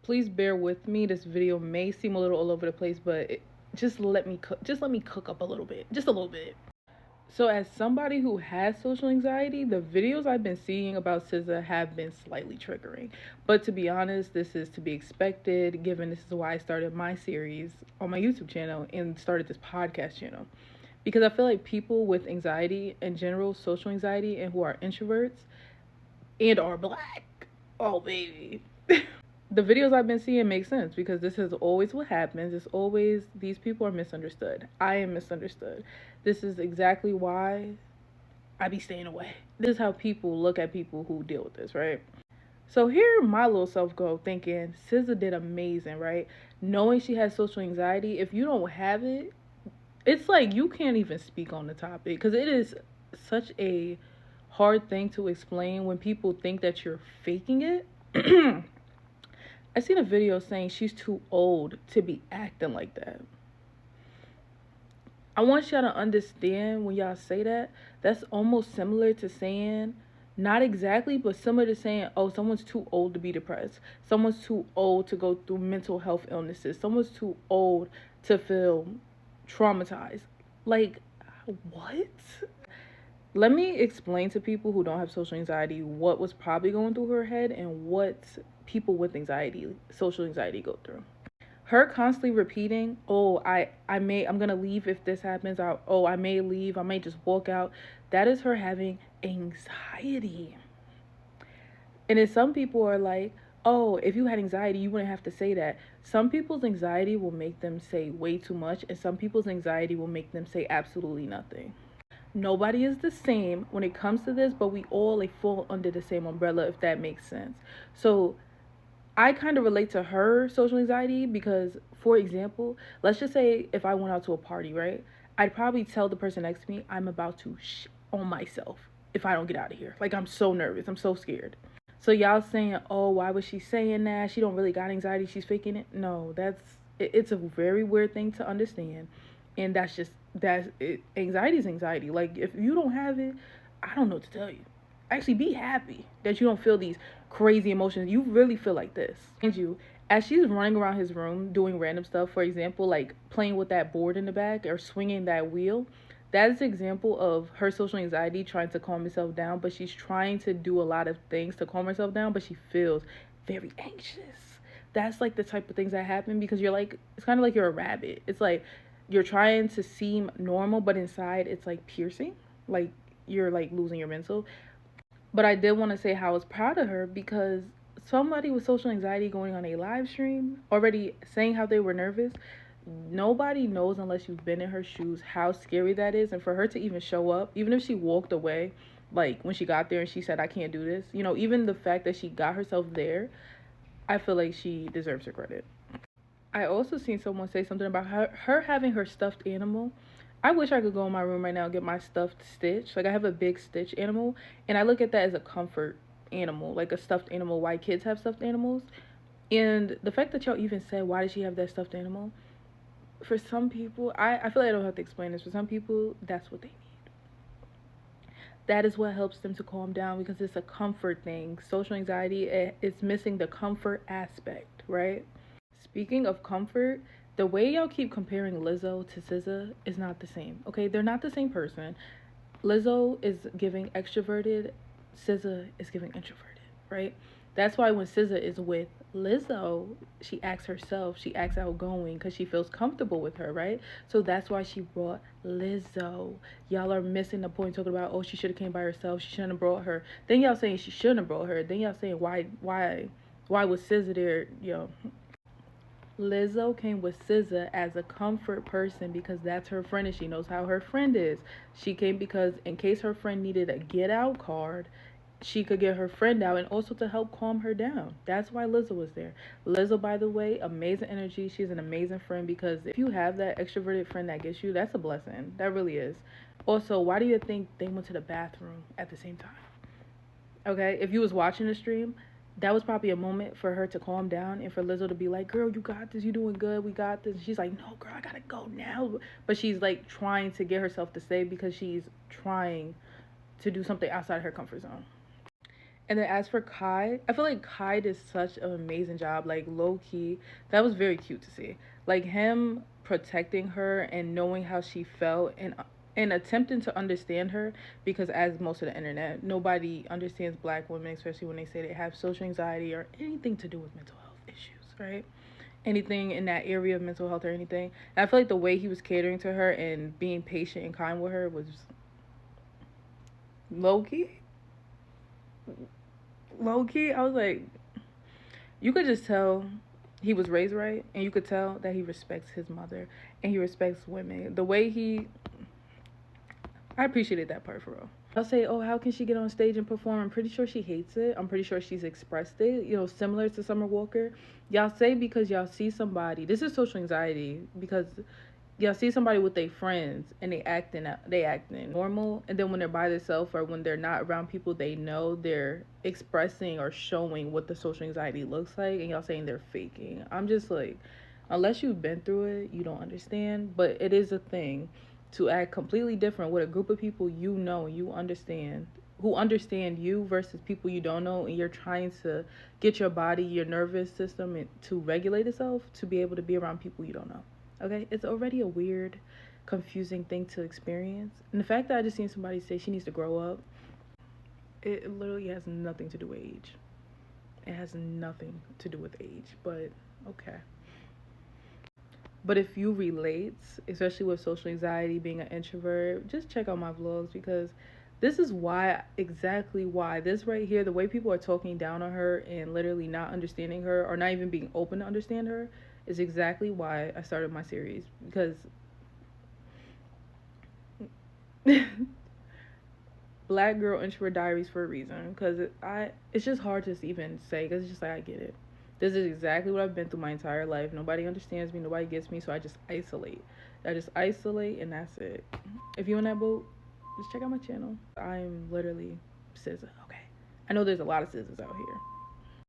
Please bear with me. This video may seem a little all over the place, but just let me cook. Just let me cook up a little bit, just a little bit. So, as somebody who has social anxiety, the videos I've been seeing about SZA have been slightly triggering. But to be honest, this is to be expected, given this is why I started my series on my YouTube channel and started this podcast channel. Because I feel like people with anxiety in general, social anxiety, and who are introverts and are black, oh baby. The videos I've been seeing make sense because this is always what happens. It's always these people are misunderstood. I am misunderstood. This is exactly why I be staying away. This is how people look at people who deal with this, right? So here my little self go thinking SZA did amazing, right? Knowing she has social anxiety, if you don't have it, it's like you can't even speak on the topic because it is such a hard thing to explain when people think that you're faking it. I seen a video saying she's too old to be acting like that. I want y'all to understand when y'all say that, that's almost similar to saying, not exactly, but similar to saying, oh, someone's too old to be depressed. Someone's too old to go through mental health illnesses. Someone's too old to feel traumatized. Like, what? Let me explain to people who don't have social anxiety what was probably going through her head and what people with anxiety, social anxiety, go through. Her constantly repeating, "Oh, I'm gonna leave if this happens," or "Oh, I may leave, I may just walk out." That is her having anxiety. And then some people are like, "Oh, if you had anxiety, you wouldn't have to say that." Some people's anxiety will make them say way too much, and some people's anxiety will make them say absolutely nothing. Nobody is the same when it comes to this, but we all like fall under the same umbrella, if that makes sense. So I kind of relate to her social anxiety because, for example, let's just say if I went out to a party, right? I'd probably tell the person next to me I'm about to on myself if I don't get out of here. Like, I'm so nervous, I'm so scared. So y'all saying, "Oh, why was she saying that? She don't really got anxiety. She's faking it." No, it's a very weird thing to understand, and that's just that's it. Anxiety is anxiety. Like, if you don't have it, I don't know what to tell you. Actually, be happy that you don't feel these crazy emotions. You really feel like this. And you, as she's running around his room doing random stuff, for example, like playing with that board in the back or swinging that wheel, that is an example of her social anxiety trying to calm herself down, but she's trying to do a lot of things to calm herself down, but she feels very anxious. That's like the type of things that happen because you're like, it's kind of like you're a rabbit. It's like you're trying to seem normal, but inside it's like piercing, like you're like losing your mental. But I did want to say how I was proud of her because somebody with social anxiety going on a live stream already saying how they were nervous. Nobody knows unless you've been in her shoes how scary that is. And for her to even show up, even if she walked away, like when she got there and she said, "I can't do this," even the fact that she got herself there, I feel like she deserves her credit. I also seen someone say something about her having her stuffed animal. I wish I could go in my room right now and get my stuffed Stitch. Like, I have a big Stitch animal, and I look at that as a comfort animal, like a stuffed animal. Why kids have stuffed animals, and the fact that y'all even said, "Why does she have that stuffed animal?" For some people, I feel like I don't have to explain this. For some people, that's what they need. That is what helps them to calm down because it's a comfort thing. Social anxiety, it's missing the comfort aspect, right? Speaking of comfort, the way y'all keep comparing Lizzo to SZA is not the same. Okay, they're not the same person. Lizzo is giving extroverted, SZA is giving introverted, right? That's why when SZA is with Lizzo, she acts herself, she acts outgoing because she feels comfortable with her, right? So that's why she brought Lizzo. Y'all are missing the point talking about, oh, she should have came by herself, she shouldn't have brought her. Then y'all saying she shouldn't have brought her. Then y'all saying why was SZA there? Lizzo came with SZA as a comfort person because that's her friend and she knows how her friend is. She came because in case her friend needed a get out card, she could get her friend out and also to help calm her down. That's why Lizzo was there. Lizzo, by the way, amazing energy. She's an amazing friend because if you have that extroverted friend that gets you, that's a blessing. That really is. Also, why do you think they went to the bathroom at the same time? Okay, if you was watching the stream, that was probably a moment for her to calm down and for Lizzo to be like, "Girl, you got this. You doing good. We got this." And she's like, "No, girl, I gotta go now." But she's like trying to get herself to stay because she's trying to do something outside her comfort zone. And then as for Kai, I feel like Kai did such an amazing job. Like low key, that was very cute to see. Like him protecting her and knowing how she felt and attempting to understand her, because as most of the internet, nobody understands black women, especially when they say they have social anxiety or anything to do with mental health issues, right? Anything in that area of mental health or anything. And I feel like the way he was catering to her and being patient and kind with her was low key. Low key, I was like, you could just tell he was raised right, and you could tell that he respects his mother and he respects women. The way I appreciated that part for real. I'll say, oh, how can she get on stage and perform? I'm pretty sure she hates it. I'm pretty sure she's expressed it, similar to Summer Walker. Y'all say because y'all see somebody, this is social anxiety, because y'all see somebody with their friends and they acting normal, and then when they're by themselves or when they're not around people they know, they're expressing or showing what the social anxiety looks like, and y'all saying they're faking. I'm just like, unless you've been through it, you don't understand. But it is a thing to act completely different with a group of people you understand, who understand you, versus people you don't know, and you're trying to get your body, your nervous system to regulate itself to be able to be around people you don't know. Okay, it's already a weird, confusing thing to experience. And the fact that I just seen somebody say she needs to grow up, it literally has nothing to do with age. It has nothing to do with age, but okay. But if you relate, especially with social anxiety, being an introvert, just check out my vlogs, because this is exactly why this right here, the way people are talking down on her and literally not understanding her or not even being open to understand her, is exactly why I started my series. Because Black Girl Introvert Diaries for a reason. Because it's just hard to even say, because it's just like, I get it. This is exactly what I've been through my entire life. Nobody understands me. Nobody gets me. So I just isolate. And that's it. If you in that boat, just check out my channel. I'm literally SZA, okay? I know there's a lot of SZAs out here.